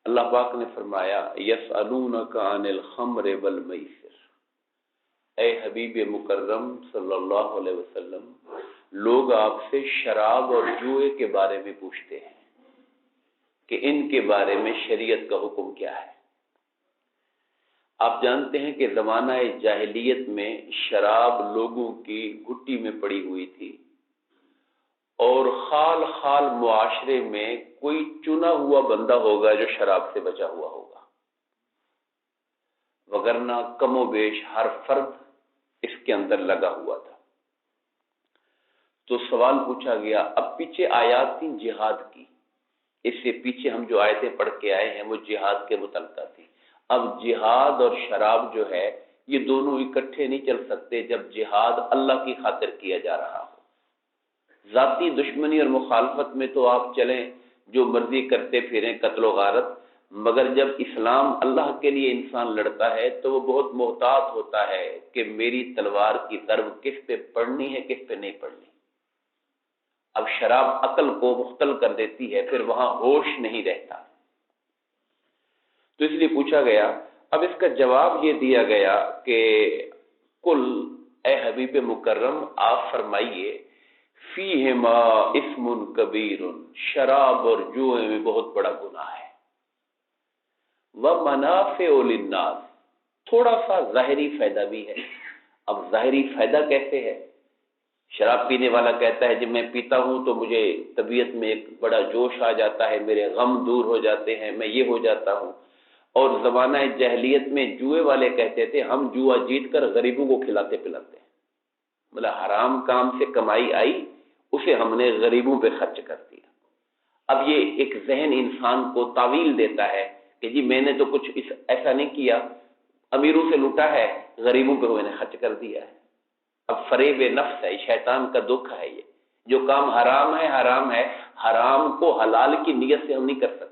اللہ پاک نے فرمایا یسألونک عن الخمر والمیسر، اے حبیب مکرم صلی اللہ علیہ وسلم، لوگ آپ سے شراب اور جوئے کے بارے میں پوچھتے ہیں کہ ان کے بارے میں شریعت کا حکم کیا ہے۔ آپ جانتے ہیں کہ زمانہ جاہلیت میں شراب لوگوں کی گھٹی میں پڑی ہوئی تھی، اور خال خال معاشرے میں کوئی چنا ہوا بندہ ہوگا جو شراب سے بچا ہوا ہوگا، وگرنہ کم و بیش ہر فرد اس کے اندر لگا ہوا تھا۔ تو سوال پوچھا گیا، اب پیچھے آیات تھی جہاد کی، اس سے پیچھے ہم جو آیتیں پڑھ کے آئے ہیں وہ جہاد کے متعلقہ تھی۔ اب جہاد اور شراب جو ہے یہ دونوں اکٹھے نہیں چل سکتے جب جہاد اللہ کی خاطر کیا جا رہا ہو۔ ذاتی دشمنی اور مخالفت میں تو آپ چلیں جو مرضی کرتے پھریں، قتل و غارت، مگر جب اسلام اللہ کے لیے انسان لڑتا ہے تو وہ بہت محتاط ہوتا ہے کہ میری تلوار کی ضرب کس پہ پڑنی ہے کس پہ نہیں پڑنی۔ اب شراب عقل کو مختل کر دیتی ہے، پھر وہاں ہوش نہیں رہتا، تو اس لیے پوچھا گیا۔ اب اس کا جواب یہ دیا گیا کہ کل، اے حبیب مکرم آپ فرمائیے، فیہما اسم کبیر، شراب اور جوئے میں بہت بڑا گناہ ہے، ومنافع للناس، تھوڑا سا ظاہری فائدہ بھی ہے۔ اب ظاہری فائدہ کیسے ہے؟ شراب پینے والا کہتا ہے جب میں پیتا ہوں تو مجھے طبیعت میں ایک بڑا جوش آ جاتا ہے، میرے غم دور ہو جاتے ہیں، میں یہ ہو جاتا ہوں۔ اور زمانہ جاہلیت میں جوئے والے کہتے تھے ہم جوا جیت کر غریبوں کو کھلاتے پلاتے ہیں، مطلب حرام کام سے کمائی آئی اسے ہم نے غریبوں پہ خرچ کر دیا۔ اب یہ ایک ذہن انسان کو تعویل دیتا ہے کہ جی میں نے تو کچھ ایسا نہیں کیا، امیروں سے لوٹا ہے، غریبوں پہ میں نے خرچ کر دیا ہے۔ اب فریب نفس ہے، شیطان کا دکھ ہے، یہ جو کام حرام ہے حرام ہے، حرام کو حلال کی نیت سے ہم نہیں کر سکتے۔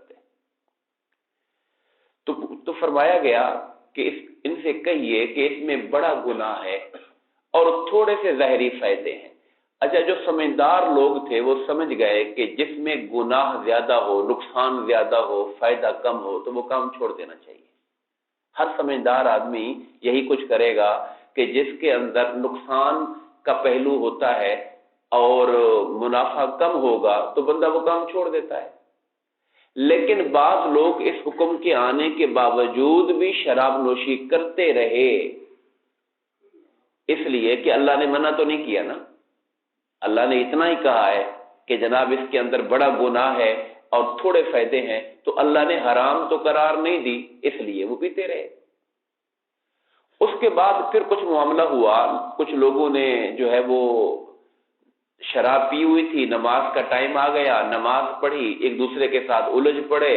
تو فرمایا گیا کہ ان سے کہیے کہ اس میں بڑا گناہ ہے اور تھوڑے سے ظاہری فائدے ہیں۔ اچھا، جو سمجھدار لوگ تھے وہ سمجھ گئے کہ جس میں گناہ زیادہ ہو، نقصان زیادہ ہو، فائدہ کم ہو تو وہ کام چھوڑ دینا چاہیے۔ ہر سمجھدار آدمی یہی کچھ کرے گا کہ جس کے اندر نقصان کا پہلو ہوتا ہے اور منافع کم ہوگا تو بندہ وہ کام چھوڑ دیتا ہے۔ لیکن بعض لوگ اس حکم کے آنے کے باوجود بھی شراب نوشی کرتے رہے، اس لیے کہ اللہ نے منع تو نہیں کیا نا، اللہ نے اتنا ہی کہا ہے کہ جناب اس کے اندر بڑا گناہ ہے اور تھوڑے فائدے ہیں، تو اللہ نے حرام تو قرار نہیں دی، اس لیے وہ پیتے رہے۔ اس کے بعد پھر کچھ معاملہ ہوا، کچھ لوگوں نے جو ہے وہ شراب پی ہوئی تھی، نماز کا ٹائم آ گیا، نماز پڑھی، ایک دوسرے کے ساتھ الجھ پڑے،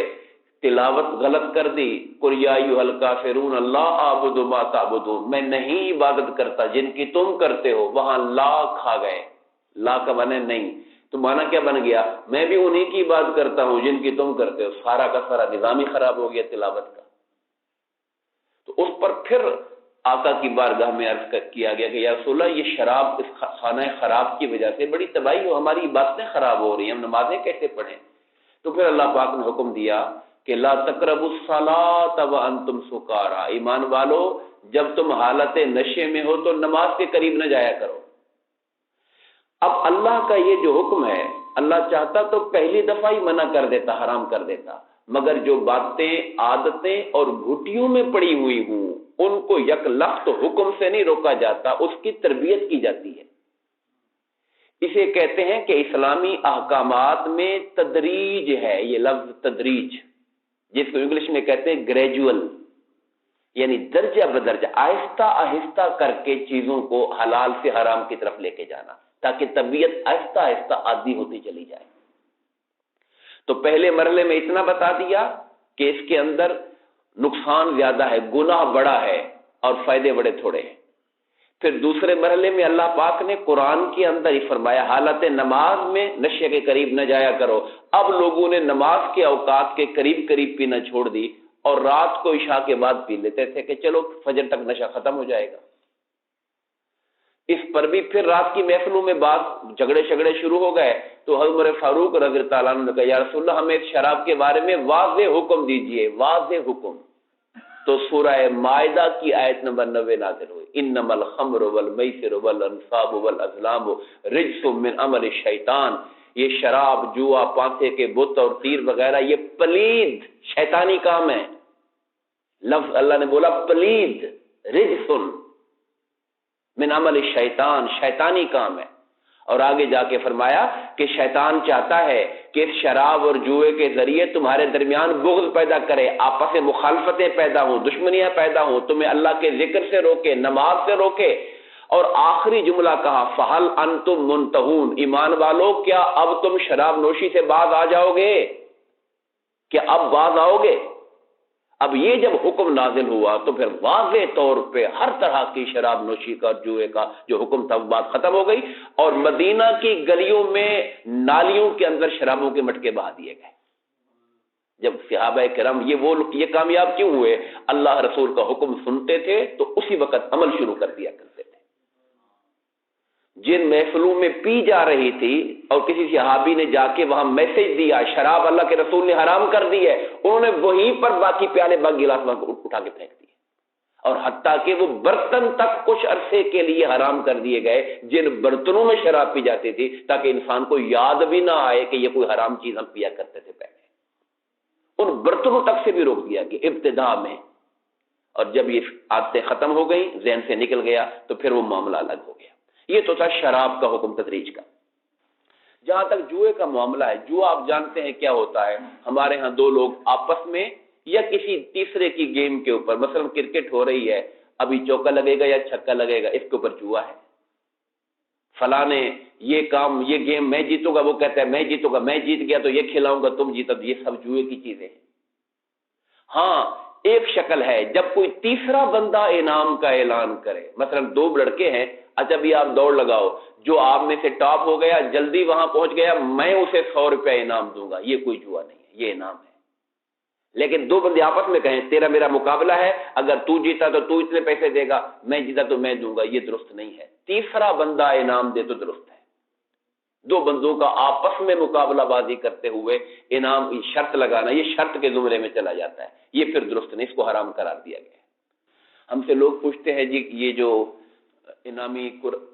تلاوت غلط کر دی، قل یا ایھا الکافرون لا اعبد ما تعبدون، میں نہیں عبادت کرتا جن کی تم کرتے ہو، وہاں لا کھا گئے، لا کا معنی نہیں، تو معنی کیا بن گیا؟ میں بھی انہی کی عبادت کرتا ہوں جن کی تم کرتے ہو، سارا کا سارا نظام ہی خراب ہو گیا تلاوت کا۔ تو اس پر پھر آقا کی بارگاہ میں عرض کیا گیا کہ یا رسول اللہ، یہ شراب اس خانہ خراب کی وجہ سے بڑی تباہی ہو، ہماری عبادتیں خراب ہو رہی ہیں، ہم نمازیں کیسے پڑھیں؟ تو پھر اللہ پاک نے حکم دیا کہ لا تقربوا الصلاۃ وانتم سکارا، ایمان والو جب تم حالت نشے میں ہو تو نماز کے قریب نہ جایا کرو۔ اب اللہ کا یہ جو حکم ہے، اللہ چاہتا تو پہلی دفعہ ہی منع کر دیتا، حرام کر دیتا، مگر جو باتیں، عادتیں اور گھٹیوں میں پڑی ہوئی ہوں ان کو یک لخت حکم سے نہیں روکا جاتا، اس کی تربیت کی جاتی ہے۔ اسے کہتے ہیں کہ اسلامی احکامات میں تدریج ہے، یہ لفظ تدریج، جس کو انگلش میں کہتے ہیں گریجول، یعنی درجہ بدرجہ، آہستہ آہستہ کر کے چیزوں کو حلال سے حرام کی طرف لے کے جانا، تاکہ طبیعت آہستہ آہستہ عادی ہوتی چلی جائے۔ تو پہلے مرحلے میں اتنا بتا دیا کہ اس کے اندر نقصان زیادہ ہے، گناہ بڑا ہے اور فائدے بڑے تھوڑے ہیں۔ پھر دوسرے مرحلے میں اللہ پاک نے قرآن کے اندر ہی فرمایا حالت نماز میں نشے کے قریب نہ جایا کرو۔ اب لوگوں نے نماز کے اوقات کے قریب قریب پینا چھوڑ دی اور رات کو عشاء کے بعد پی لیتے تھے کہ چلو فجر تک نشہ ختم ہو جائے گا۔ اس پر بھی پھر رات کی محفلوں میں بات جھگڑے شروع ہو گئے تو حضرت فاروق رضی اللہ تعالیٰ عنہ نے کہا یا رسول اللہ ہمیں شراب کے بارے میں واضح حکم دیجئے، واضح حکم۔ تو سورہ مائدہ کی آیت نمبر 90 نازل ہوئی، انما الخمر والمیسر والانصاب والازلام رجس من عمل الشیطان، یہ شراب، جوا، پانسے کے بت اور تیر وغیرہ یہ پلید شیطانی کام ہے۔ لفظ اللہ نے بولا پلید، رجس من عمل الشیطان، شیطانی کام ہے۔ اور آگے جا کے فرمایا کہ شیطان چاہتا ہے کہ اس شراب اور جوئے کے ذریعے تمہارے درمیان بغض پیدا کرے، آپس میں مخالفتیں پیدا ہوں، دشمنیاں پیدا ہوں، تمہیں اللہ کے ذکر سے روکے، نماز سے روکے۔ اور آخری جملہ کہا فَهَلْ أَنْتُمْ مُنْتَهُونَ، ایمان والو کیا اب تم شراب نوشی سے باز آ جاؤ گے؟ کیا اب باز آؤ گے؟ اب یہ جب حکم نازل ہوا تو پھر واضح طور پہ ہر طرح کی شراب نوشی کا، جوئے کا جو حکم تھا بات ختم ہو گئی، اور مدینہ کی گلیوں میں نالیوں کے اندر شرابوں کے مٹکے بہا دیے گئے۔ جب صحابہ کرام یہ کامیاب کیوں ہوئے؟ اللہ رسول کا حکم سنتے تھے تو اسی وقت عمل شروع کر دیا کرتے تھے۔ جن محفلوں میں پی جا رہی تھی اور کسی صحابی نے جا کے وہاں میسج دیا شراب اللہ کے رسول نے حرام کر دی ہے، انہوں نے وہیں پر باقی پیالے گلاس اٹھا کے پھینک دیے، اور حتیٰ کہ وہ برتن تک کچھ عرصے کے لیے حرام کر دیے گئے جن برتنوں میں شراب پی جاتی تھی، تاکہ انسان کو یاد بھی نہ آئے کہ یہ کوئی حرام چیز ہم پیا کرتے تھے پہلے۔ ان برتنوں تک سے بھی روک دیا کہ ابتدا میں، اور جب یہ عادتیں ختم ہو گئی، ذہن سے نکل گیا، تو پھر وہ معاملہ الگ ہو گیا۔ یہ تو تھا شراب کا حکم تدریج کا۔ جہاں تک جوئے کا معاملہ ہے، جوا آپ جانتے ہیں کیا ہوتا ہے؟ ہمارے ہاں دو لوگ آپس میں یا کسی تیسرے کی گیم کے اوپر، مثلا کرکٹ ہو رہی ہے، ابھی چوکا لگے گا یا چھکا لگے گا، اس کے اوپر جوا ہے، فلاں نے یہ گیم میں جیتوں گا، وہ کہتا ہے میں جیتوں گا، میں جیت گیا تو یہ کھلاؤں گا، تم جیتا، تو یہ سب جوئے کی چیزیں ہیں۔ ہاں ایک شکل ہے جب کوئی تیسرا بندہ انعام کا اعلان کرے، مثلا دو لڑکے ہیں، اچھا بھی آپ دوڑ لگاؤ، جو آپ میں سے ٹاپ ہو گیا، جلدی وہاں پہنچ گیا، میں اسے 100 روپے انعام دوں گا، یہ کوئی جوا نہیں ہے، یہ انعام ہے۔ لیکن دو بندے آپس میں کہیں تیرا میرا مقابلہ ہے، اگر تو جیتا تو تو اتنے پیسے دے گا، میں جیتا تو میں دوں گا، یہ درست نہیں ہے۔ تیسرا بندہ انعام دے تو درست ہے۔ دو بندوں کا آپس میں مقابلہ بازی کرتے ہوئے انعام شرط لگانا، یہ شرط کے زمرے میں چلا جاتا ہے، یہ پھر درست نہیں، اس کو حرام قرار دیا گیا ہے۔ ہم سے لوگ پوچھتے ہیں جی یہ جو انعامی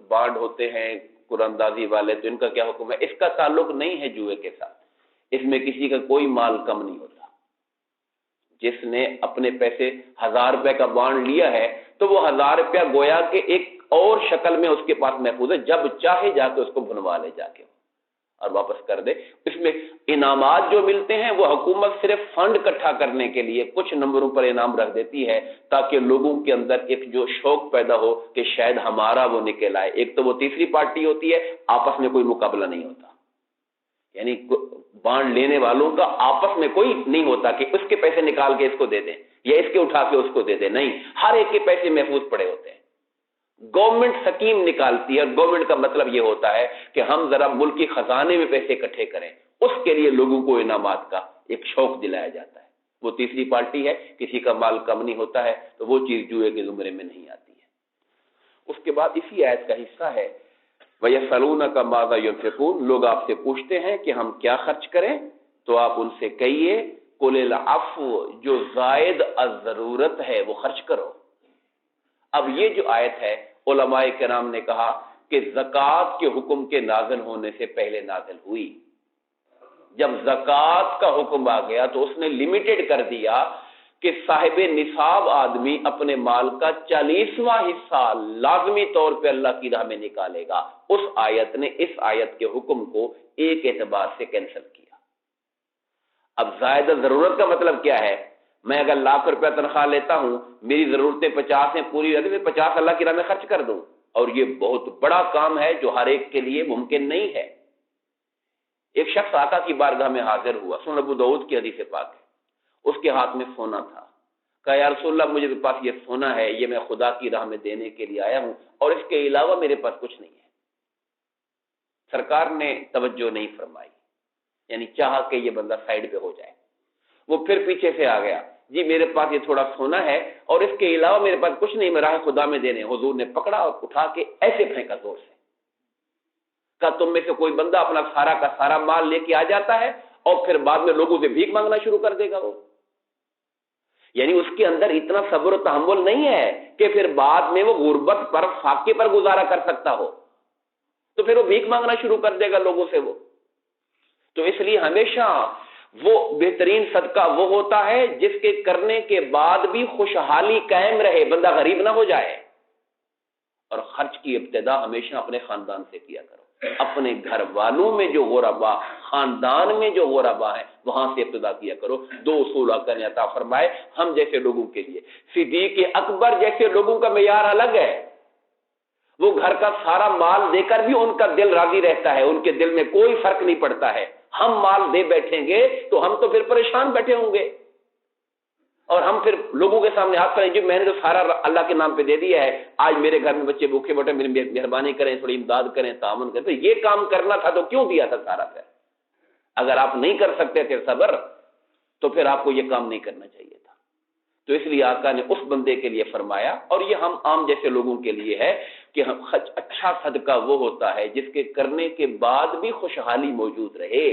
بانڈ ہوتے ہیں قرآن اندازی والے، تو ان کا کیا حکم ہے؟ اس کا تعلق نہیں ہے جوئے کے ساتھ، اس میں کسی کا کوئی مال کم نہیں ہوتا۔ جس نے اپنے پیسے 1000 روپے کا بانڈ لیا ہے تو وہ 1000 روپیہ گویا کہ ایک اور شکل میں اس کے پاس محفوظ ہے، جب چاہے جا کے اس کو بنوا لے جا کے اور واپس کر دے۔ اس میں انعامات جو ملتے ہیں وہ حکومت صرف فنڈ اکٹھا کرنے کے لیے کچھ نمبروں پر انعام رکھ دیتی ہے، تاکہ لوگوں کے اندر ایک جو شوق پیدا ہو کہ شاید ہمارا وہ نکل آئے۔ ایک تو وہ تیسری پارٹی ہوتی ہے، آپس میں کوئی مقابلہ نہیں ہوتا، یعنی بانڈ لینے والوں کا آپس میں کوئی نہیں ہوتا کہ اس کے پیسے نکال کے اس کو دے دیں یا اس کے اٹھا کے اس کو دے دیں، نہیں، ہر ایک کے پیسے محفوظ پڑے ہوتے ہیں۔ گورنمنٹ سکیم نکالتی ہے، اور گورنمنٹ کا مطلب یہ ہوتا ہے کہ ہم ذرا ملکی خزانے میں پیسے اکٹھے کریں، اس کے لیے لوگوں کو انعامات کا ایک شوق دلایا جاتا ہے۔ وہ تیسری پارٹی ہے، کسی کا مال کم نہیں ہوتا ہے، تو وہ چیز جوئے کے زمرے میں نہیں آتی ہے۔ اس کے بعد اسی آیت کا حصہ ہے وَيَسْأَلُونَكَ مَاذَا يُنْفِقُونَ، لوگ آپ سے پوچھتے ہیں کہ ہم کیا خرچ کریں، تو آپ ان سے کہیے قُلِ الْعَفْوَ، جو زائد از ضرورت ہے وہ خرچ کرو۔ اب یہ جو آیت ہے علماء کرام نے کہا کہ زکوٰۃ کے حکم کے نازل ہونے سے پہلے نازل ہوئی۔ جب زکوٰۃ کا حکم آ گیا تو اس نے لمیٹڈ کر دیا کہ صاحب نصاب آدمی اپنے مال کا 40واں حصہ لازمی طور پہ اللہ کی راہ میں نکالے گا۔ اس آیت نے اس آیت کے حکم کو ایک اعتبار سے کینسل کیا۔ اب زائد ضرورت کا مطلب کیا ہے؟ میں اگر 1,00,000 روپیہ تنخواہ لیتا ہوں، میری ضرورتیں 50 ہیں، پوری رہتی ہے، 50 اللہ کی راہ میں خرچ کر دوں، اور یہ بہت بڑا کام ہے جو ہر ایک کے لیے ممکن نہیں ہے۔ ایک شخص آقا کی بارگاہ میں حاضر ہوا، سنن ابو داؤد کی حدیث پاک ہے، اس کے ہاتھ میں سونا تھا۔ کہا یا رسول اللہ مجھے پاس یہ سونا ہے، یہ میں خدا کی راہ میں دینے کے لیے آیا ہوں، اور اس کے علاوہ میرے پاس کچھ نہیں ہے۔ سرکار نے توجہ نہیں فرمائی، یعنی چاہا کہ یہ بندہ سائیڈ پہ ہو جائے۔ وہ پھر پیچھے سے آ گیا، جی میرے پاس یہ تھوڑا سونا ہے اور اس کے علاوہ میرے پاس کچھ نہیں، میں راہ خدا میں دینے، حضور نے پکڑا اور اٹھا کے ایسے پھینکا زور سے، کہا تم میں سے کوئی بندہ اپنا سارا کا سارا مال لے کے آ جاتا ہے اور پھر بعد میں لوگوں سے بھیک مانگنا شروع کر دے گا وہ، یعنی اس کے اندر اتنا صبر و تحمل نہیں ہے کہ پھر بعد میں وہ غربت پر فاقے پر گزارا کر سکتا ہو، تو پھر وہ بھیک مانگنا شروع کر دے گا لوگوں سے وہ۔ تو اس لیے ہمیشہ وہ بہترین صدقہ وہ ہوتا ہے جس کے کرنے کے بعد بھی خوشحالی قائم رہے، بندہ غریب نہ ہو جائے۔ اور خرچ کی ابتدا ہمیشہ اپنے خاندان سے کیا کرو، اپنے گھر والوں میں جو غربا، خاندان میں جو غربا ہے وہاں سے ابتدا کیا کرو۔ دو اصول آقا نے عطا فرمائے ہم جیسے لوگوں کے لیے۔ صدیق اکبر جیسے لوگوں کا معیار الگ ہے، وہ گھر کا سارا مال دے کر بھی ان کا دل راضی رہتا ہے، ان کے دل میں کوئی فرق نہیں پڑتا ہے۔ ہم مال دے بیٹھیں گے تو ہم تو پھر پریشان بیٹھے ہوں گے، اور ہم پھر لوگوں کے سامنے ہاتھ کریں، جی میں نے تو سارا اللہ کے نام پہ دے دیا ہے، آج میرے گھر میں بچے بھوکے بیٹھے، میری مہربانی کریں، تھوڑی امداد کریں، تعاون کریں۔ تو یہ کام کرنا تھا تو کیوں دیا تھا سارا؟ پھر اگر آپ نہیں کر سکتے تھے صبر تو پھر آپ کو یہ کام نہیں کرنا چاہیے تھا۔ تو اس لیے آقا نے اس بندے کے لیے فرمایا، اور یہ ہم عام جیسے لوگوں کے لیے ہے کہ اچھا صدقہ وہ ہوتا ہے جس کے کرنے کے بعد بھی خوشحالی موجود رہے،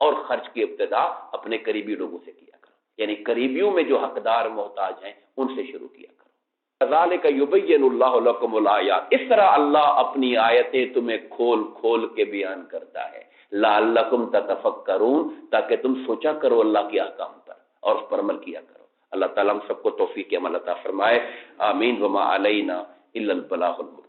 اور خرچ کی ابتدا اپنے قریبی لوگوں سے کیا کرو، یعنی قریبیوں میں جو حقدار محتاج ہیں ان سے شروع کیا کرو۔ کذالک یبین اللہ لکم الآیات، اس طرح اللہ اپنی آیتیں تمہیں کھول کھول کے بیان کرتا ہے، لعلکم تتفکرون، تاکہ تم سوچا کرو اللہ کے احکام پر اور اس پر عمل کیا کرو۔ اللہ تعالیٰ ہم سب کو توفیق عمل عطا فرمائے، آمین۔ وما علینا الا البلاغ المبین۔